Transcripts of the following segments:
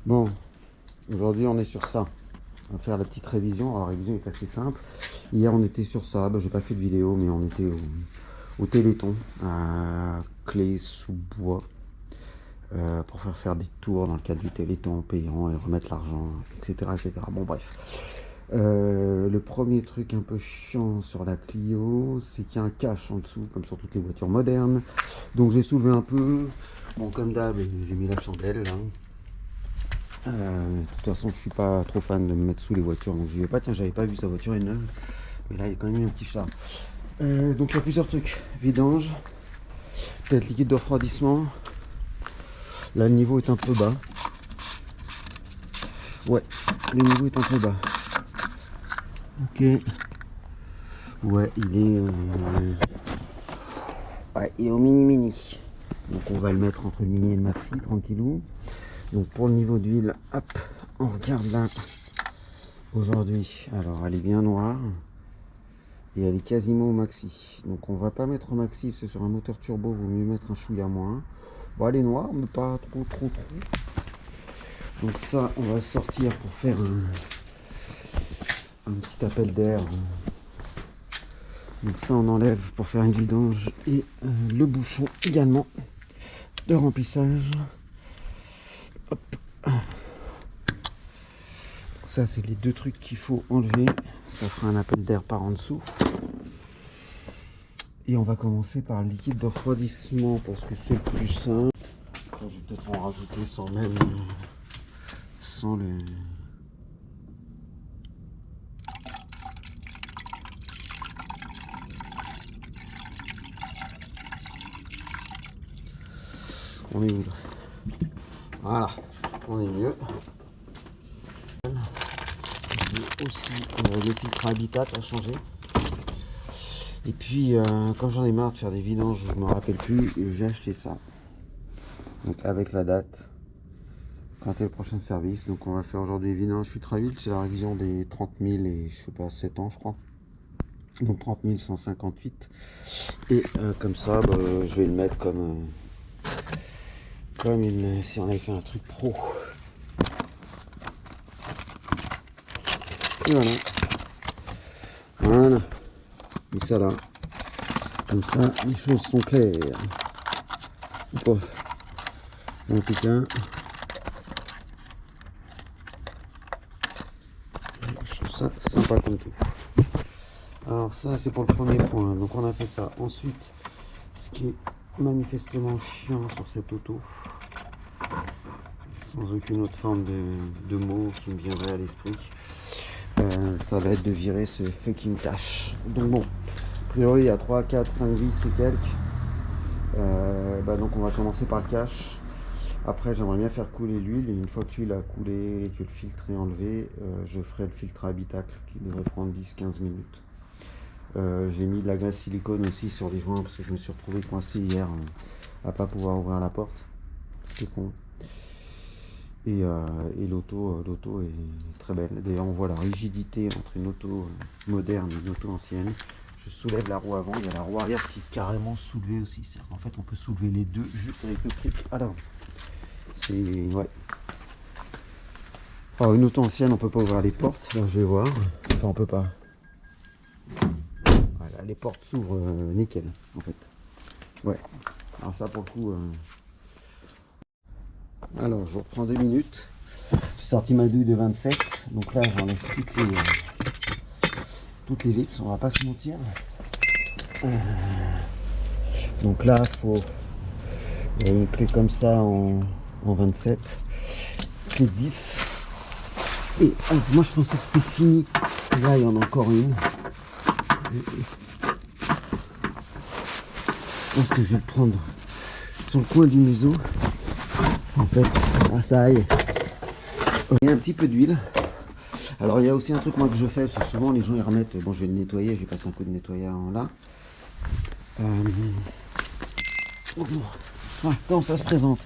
Bon, aujourd'hui on est sur ça. On va faire la petite révision. Alors la révision est assez simple. Hier on était sur ça. J'ai pas fait de vidéo, mais on était au Téléthon à Clé-sous-Bois pour faire des tours dans le cadre du Téléthon payant et remettre l'argent, etc., etc. Bon bref. Le premier truc un peu chiant sur la Clio, c'est qu'il y a un cache en dessous, comme sur toutes les voitures modernes. Donc j'ai soulevé un peu. Bon, comme d'hab, j'ai mis la chandelle là. De toute façon, je suis pas trop fan de me mettre sous les voitures, donc j'y vais pas. Tiens, j'avais pas vu, sa voiture est neuve, mais là il y a quand même eu un petit chat. Donc il y a plusieurs trucs. Vidange, peut-être liquide de refroidissement. Là le niveau est un peu bas. Ouais, le niveau est un peu bas. Ok. Ouais, il est au mini. Donc on va le mettre entre le mini et le maxi, tranquillou. Donc pour le niveau d'huile, hop, on regarde là. Aujourd'hui, alors elle est bien noire. Et elle est quasiment au maxi. Donc on va pas mettre au maxi, c'est sur un moteur turbo, vaut mieux mettre un chouïa moins. Bon, elle est noire, mais pas trop. Donc ça, on va sortir pour faire un petit appel d'air. Donc ça, on enlève pour faire une vidange. Et le bouchon également de remplissage. Hop. Ça, c'est les deux trucs qu'il faut enlever. Ça fera un appel d'air par en dessous. Et on va commencer par le liquide de refroidissement parce que c'est le plus simple. Enfin, je vais peut-être en rajouter sans le... On est où là? Voilà, on est mieux. J'ai aussi le filtre Habitat à changer. Et puis, quand j'en ai marre de faire des vidanges, je me rappelle plus, j'ai acheté ça. Donc avec la date, quand est le prochain service. Donc on va faire aujourd'hui vidange filtre à huile, c'est la révision des 30 000 et je sais pas, 7 ans je crois. Donc 30 158. Et comme ça, je vais le mettre comme si on avait fait un truc pro. Et voilà. Et ça là. Comme ça, les choses sont claires. Bon. En tout cas, je trouve ça sympa comme tout. Alors ça, c'est pour le premier point. Donc on a fait ça. Ensuite, ce qui est manifestement chiant sur cette auto, sans aucune autre forme de mot qui me viendrait à l'esprit, ça va être de virer ce fucking cache. Donc bon, a priori il y a 3, 4, 5 vis et quelques. Donc on va commencer par le cache. Après j'aimerais bien faire couler l'huile et une fois que l'huile a coulé et que le filtre est enlevé, je ferai le filtre à habitacle qui devrait prendre 10-15 minutes. J'ai mis de la glace silicone aussi sur les joints parce que je me suis retrouvé coincé hier à pas pouvoir ouvrir la porte. C'était con. Et l'auto est très belle. D'ailleurs on voit la rigidité entre une auto moderne et une auto ancienne. Je soulève la roue avant, il y a la roue arrière qui est carrément soulevée aussi. En fait on peut soulever les deux juste avec le clic. Alors c'est ouais. Alors une auto ancienne on peut pas ouvrir les portes, là je vais voir. Enfin on peut pas. Voilà, les portes s'ouvrent nickel en fait. Ouais. Alors ça pour le coup. Alors je reprends 2 minutes. J'ai sorti ma douille de 27. Donc là j'enlève toutes les vis, on va pas se mentir. Donc là il faut une clé comme ça en 27. Clé 10. Et moi je pensais que c'était fini. Et là il y en a encore une. Je pense que je vais le prendre sur le coin du museau. En fait, ça aille. Il y a un petit peu d'huile. Alors il y a aussi un truc moi que je fais, parce que souvent les gens ils remettent, bon je vais le nettoyer, je vais passer un coup de nettoyant là. Quand ça se présente,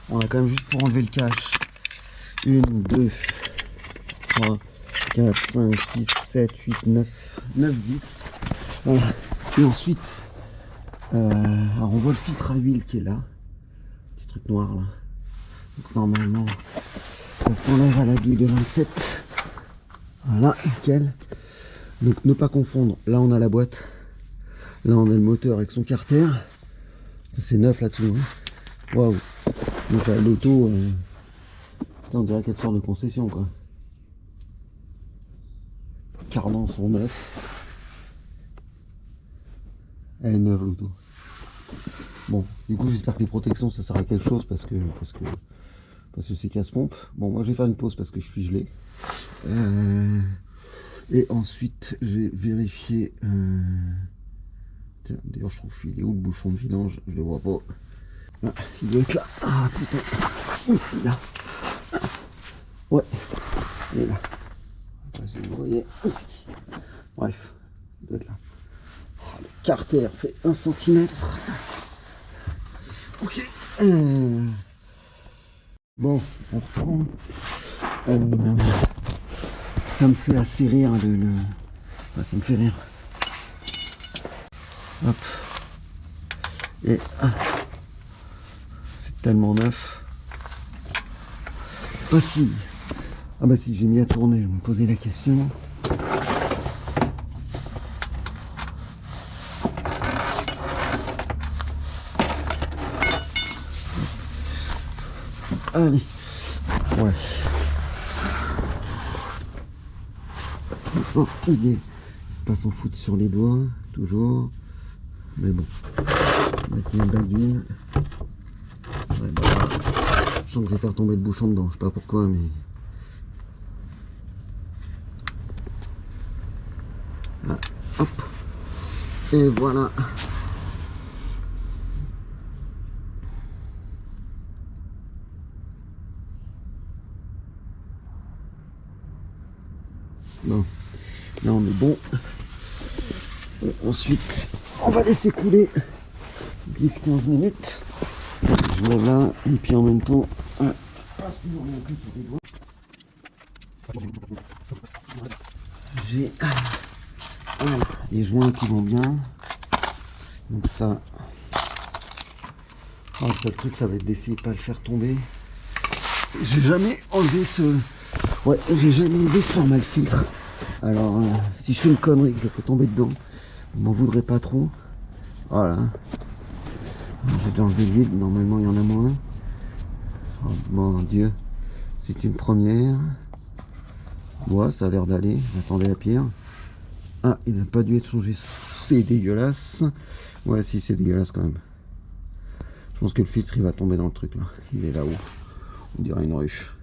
on a quand même juste pour enlever le cache. 1, 2, 3, 4, 5, 6, 7, 8, 9 vis. Voilà. Et ensuite, alors on voit le filtre à huile qui est là. Petit truc noir là. Donc normalement, Ça s'enlève à la douille de 27. Voilà, nickel. Donc ne pas confondre, là on a la boîte, là on a le moteur avec son carter. Ça c'est neuf là-dessous. Hein. Waouh. Donc l'auto, on dirait qu'elle sort de concession quoi. Cardans sont neufs. Elle est neuve l'auto. Bon, du coup j'espère que les protections ça sert à quelque chose parce que c'est casse-pompe. Bon, moi je vais faire une pause parce que je suis gelé. Et ensuite je vais vérifier. Tiens, d'ailleurs je trouve il est où le bouchon de vidange? Je le vois pas. Ah, il doit être là. Ah putain. Ici là. Ouais. Il est là. Si vous voyez ici. Bref, il doit être là. Oh, le carter fait 1 cm. Ok. Bon, on reprend. Ça me fait assez rire Enfin, ça me fait rire. Hop. Et c'est tellement neuf. Pas si. Ah bah si, j'ai mis à tourner, je me posais la question. Allez. Ouais. Oh, il est pas s'en foutre sur les doigts, toujours. Mais bon. Mettre une balle d'huile. Ouais, bah, je sens que je vais faire tomber le bouchon dedans, je sais pas pourquoi, mais. Ah, hop. Et voilà. Bon, là on est bon. Et ensuite, on va laisser couler 10-15 minutes. Je lève là, et puis en même temps, j'ai les joints qui vont bien. Donc ça, oh, ce truc, ça va être d'essayer de pas le faire tomber. J'ai jamais enlevé ce... Ouais, j'ai jamais enlevé ce format de filtre. Alors, si je fais une connerie que je le fais tomber dedans, vous m'en voudrez pas trop. Voilà. J'ai déjà enlevé l'huile, normalement il y en a moins. Oh, mon Dieu, c'est une première. Ouais, ça a l'air d'aller, j'attendais à pire. Ah, il n'a pas dû être changé, c'est dégueulasse. Ouais, si, c'est dégueulasse quand même. Je pense que le filtre il va tomber dans le truc là. Il est là-haut. On dirait une ruche.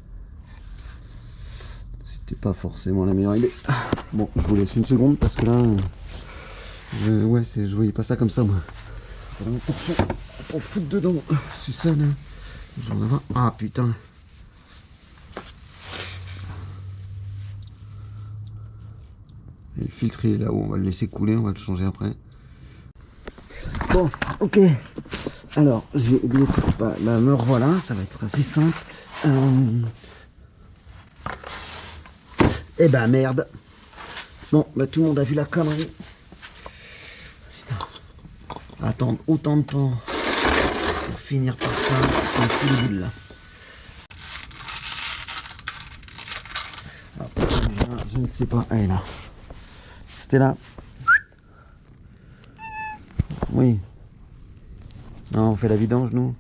C'était pas forcément la meilleure idée. Bon, je vous laisse une seconde parce que là, ouais, je voyais pas ça comme ça moi. Pour foutre dedans, c'est ça là. J'en avais. Ah putain. Et le filtre il est là-haut, on va le laisser couler, on va le changer après. Bon, ok. Alors, j'ai oublié bah, me revoilà, ça va être assez simple. Eh ben merde. Bon, bah tout le monde a vu la connerie. Putain. Attendre autant de temps pour finir par ça, c'est un fou de boule là. Alors, je ne sais pas, elle est là. C'était là. Oui. Non, on fait la vidange nous.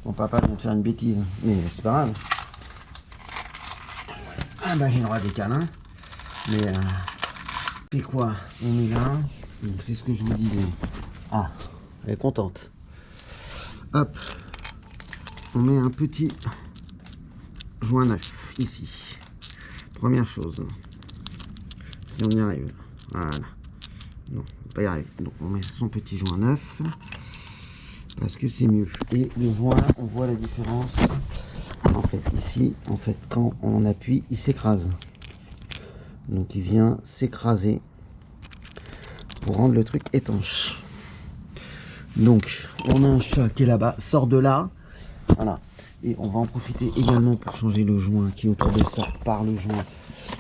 Mon papa vient de faire une bêtise, mais c'est pas grave. Ah bah j'ai le droit des câlins. Mais fait quoi? On est là. Donc c'est ce que je vous dis. Mais... Ah, elle est contente. Hop. On met un petit joint neuf ici. Première chose. Si on y arrive. Voilà. Non, on va pas y arriver. Donc on met son petit joint neuf. Parce que c'est mieux. Et le joint, on voit la différence. En fait, ici, en fait, quand on appuie, il s'écrase. Donc il vient s'écraser pour rendre le truc étanche. Donc on a un chat qui est là-bas, sort de là. Voilà. Et on va en profiter également pour changer le joint qui est autour de ça par le joint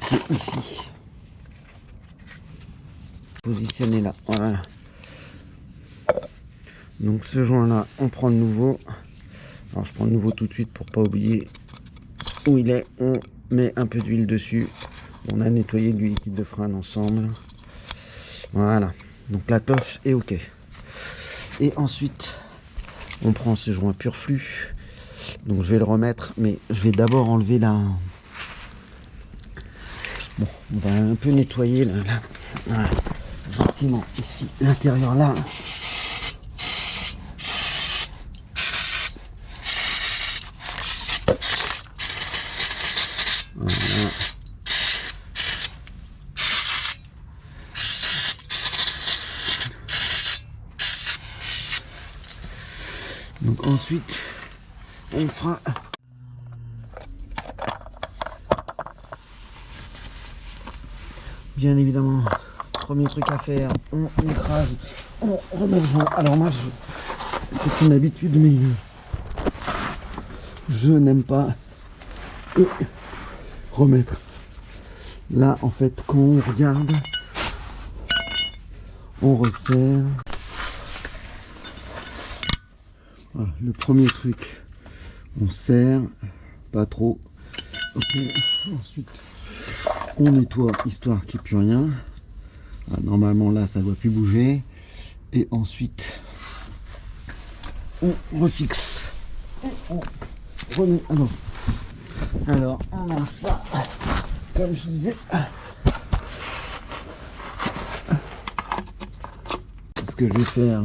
qui est ici. Positionné là. Voilà. Donc ce joint là, on prend le nouveau. Alors je prends le nouveau tout de suite pour pas oublier où il est, on met un peu d'huile dessus. On a nettoyé du liquide de frein ensemble. Voilà, donc la torche est ok. Et ensuite, on prend ce joint pur flux. Donc je vais le remettre, mais je vais d'abord enlever la... Bon, on va un peu nettoyer là. Voilà. Gentiment ici, l'intérieur là. Voilà. Donc ensuite, on fera... Bien évidemment, premier truc à faire, on écrase, on remet le joint. Alors moi, c'est une habitude, mais je n'aime pas remettre. Là, en fait, quand on regarde, on resserre. Voilà, le premier truc, on serre, pas trop. Ok. Ensuite, on nettoie histoire qu'il n'y ait plus rien. Ah, normalement là ça doit plus bouger. Et ensuite on refixe et on remet. Alors on a ça, comme je disais. Ce que je vais faire,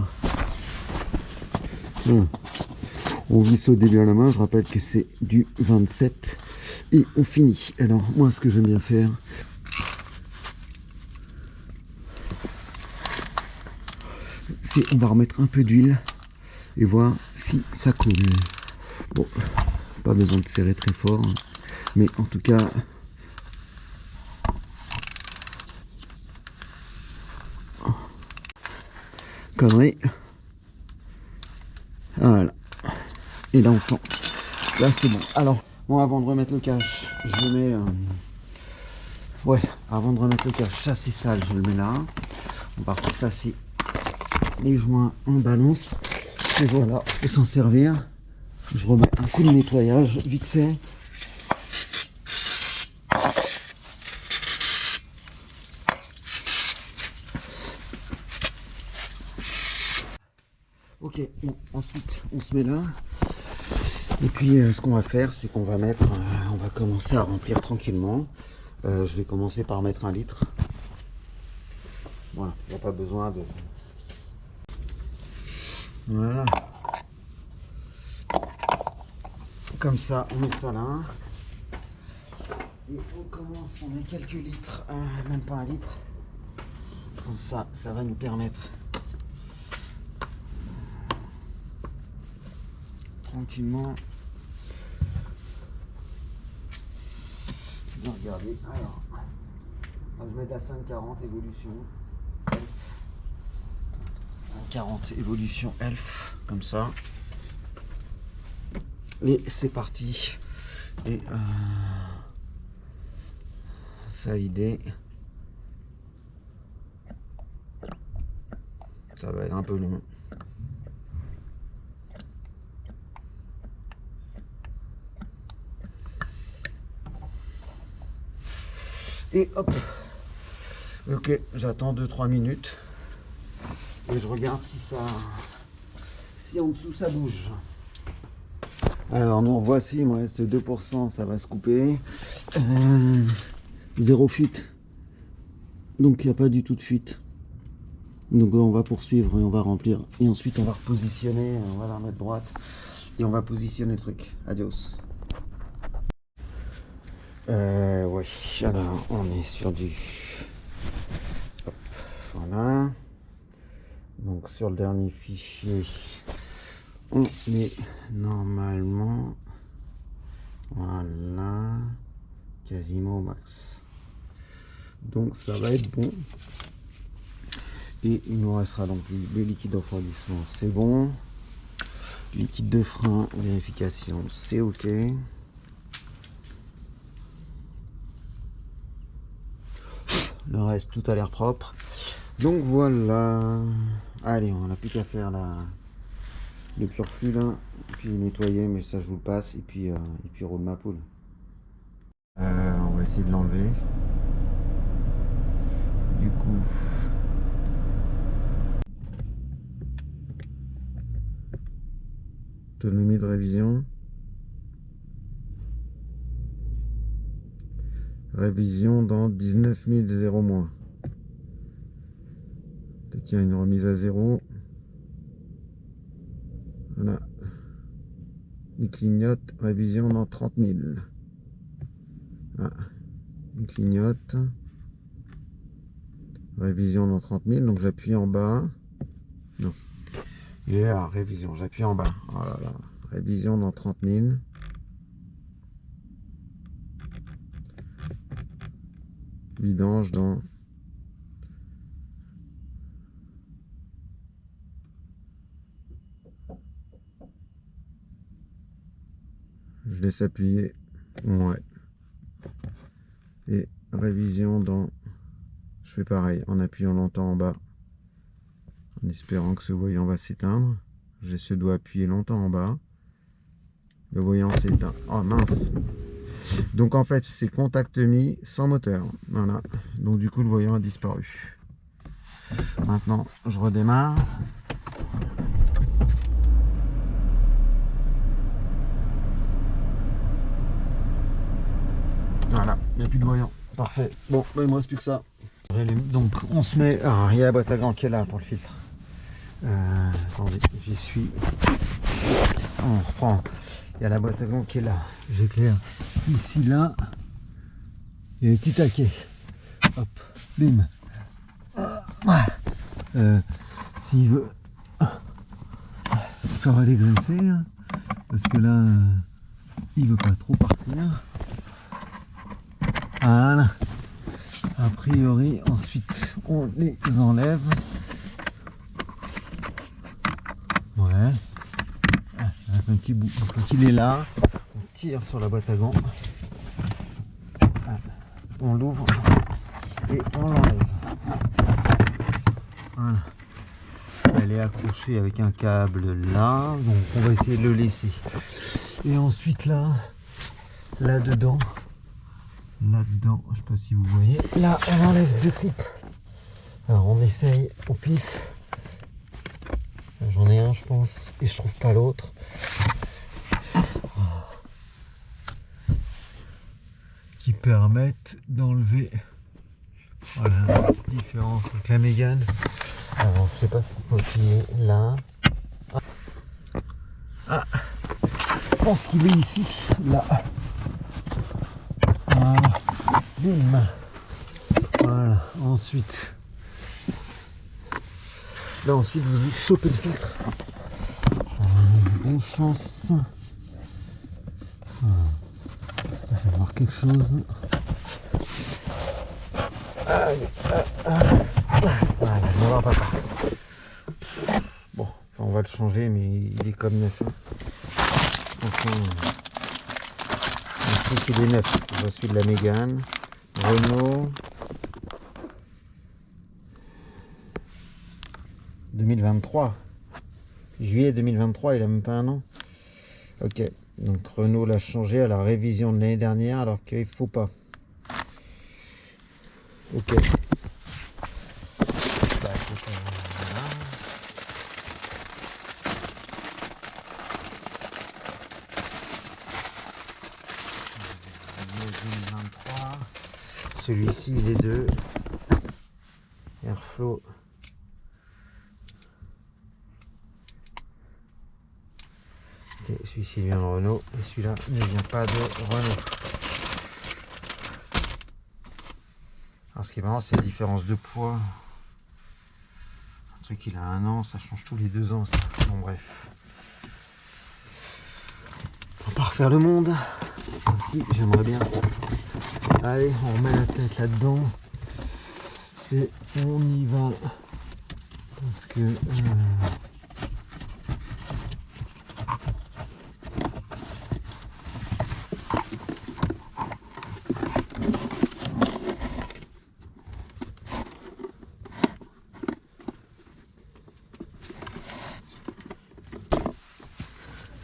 on visse au début à la main. Je rappelle que c'est du 27 et on finit. Alors moi ce que j'aime bien faire, c'est on va remettre un peu d'huile et voir si ça coule. Bon, pas besoin de serrer très fort, mais en tout cas connerie. Voilà, et là on sent, là c'est bon. Alors bon, avant de remettre le cache, je mets ouais, avant de remettre le cache, ça c'est sale, je le mets là. On va ressasser les joints en balance et voilà, on peut s'en servir. Je remets un coup de nettoyage vite fait. Ok, bon, ensuite on se met là. Et puis ce qu'on va faire, c'est qu'on va mettre, on va commencer à remplir tranquillement. Je vais commencer par mettre 1 litre. Voilà, il n'y a pas besoin de... Voilà. Comme ça, on met ça là. Et on commence, on met quelques litres, même pas 1 litre. Comme ça, ça va nous permettre tranquillement de regarder. Alors, je vais mettre à 5,40 évolution. 5,40 évolution elf, comme ça. Et c'est parti. Et ça a l'idée. Ça va être un peu long. Et hop. Ok, j'attends 2-3 minutes. Et je regarde si ça... si en dessous ça bouge. Alors nous voici, il me reste 2%, ça va se couper. 0 fuite. Donc il n'y a pas du tout de fuite. Donc on va poursuivre et on va remplir. Et ensuite on va repositionner, on va la remettre droite. Et on va positionner le truc. Adios. Ouais, alors on est sur du... Hop, voilà. Donc sur le dernier fichier, on est normalement... Voilà. Quasiment au max. Donc ça va être bon. Et il nous restera donc le liquide de refroidissement, c'est bon. Du liquide de frein, vérification, c'est ok. Le reste, tout a l'air propre. Donc voilà. Allez, on n'a plus qu'à faire le pur flux là. Puis nettoyer, mais ça je vous le passe. Et puis roule ma poule. On va essayer de l'enlever. Du coup, autonomie de révision. Révision dans 19 000 moins. Tiens, une remise à 0. Voilà. Il clignote. Révision dans 30 000. Ah. Il clignote. Révision dans 30 000. Donc j'appuie en bas. Non. Il est là, révision. J'appuie en bas. Oh là là. Révision dans 30 000. Vidange dans... Je laisse appuyer. Ouais. Et révision dans... Je fais pareil, en appuyant longtemps en bas. En espérant que ce voyant va s'éteindre. Je dois appuyer longtemps en bas. Le voyant s'éteint. Oh mince! Donc en fait, c'est contact mis sans moteur. Voilà. Donc du coup, le voyant a disparu. Maintenant, je redémarre. Voilà, il n'y a plus de voyant. Parfait. Bon, il ne me reste plus que ça. Donc on se met... Ah, il y a la boîte à gants qui est là pour le filtre. Attendez, j'y suis. On reprend. Il y a la boîte à gants qui est là. J'éclaire ici, là. Il y a les petits taquets. Hop, bim. S'il veut faire aller graisser, hein, parce que là, il veut pas trop partir. Voilà. A priori, ensuite, on les enlève. Ouais. Il reste un petit bout. Donc il est là. On tire sur la boîte à gants. On l'ouvre et on l'enlève. Voilà. Elle est accrochée avec un câble là. Donc on va essayer de le laisser. Et ensuite là dedans, je sais pas si vous voyez. Là on enlève deux clips. Alors on essaye au pif. J'en ai un je pense et je trouve pas l'autre. Qui permettent d'enlever. Voilà la différence avec la Mégane. Alors je sais pas s'il faut appuyer là. Ah, je pense qu'il est ici, là. Voilà. Bim. Voilà. Ensuite. Là ensuite vous chopez le filtre. Bonne chance. Ça va voir quelque chose. Voilà, on va voir papa. Bon, enfin, on va le changer, mais il est comme neuf. Hein. Enfin, je trouve qu'il est neuf. Voici de la Mégane. Renault. 2023. Juillet 2023, il a même pas un an. Ok, donc Renault l'a changé à la révision de l'année dernière alors qu'il faut pas. Ok. Bah, écoute, voilà. Juillet 2023. Celui-ci il est de Airflow. Celui-ci vient de Renault et celui-là ne vient pas de Renault. Alors ce qui est marrant, c'est la différence de poids. Un truc il a un an, ça change tous les 2 ans ça. Bon bref. On va pas refaire le monde. Si, j'aimerais bien. Allez, on remet la tête là-dedans. Et on y va. Parce que...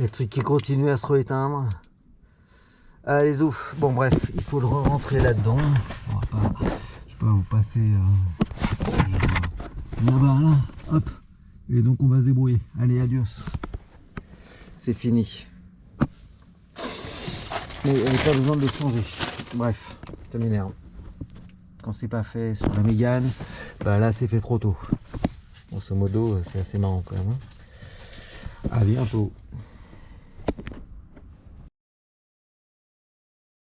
le truc qui continue à se rééteindre. Les ouf. Bon bref, il faut le rentrer là-dedans. Je vais pas vous passer là-bas là. Hop. Et donc on va se débrouiller. Allez, adios. C'est fini. Mais il n'y avait pas besoin de le changer. Bref, ça m'énerve. Quand c'est pas fait sur la Mégane, bah là c'est fait trop tôt. Grosso modo, c'est assez marrant quand même. À bientôt.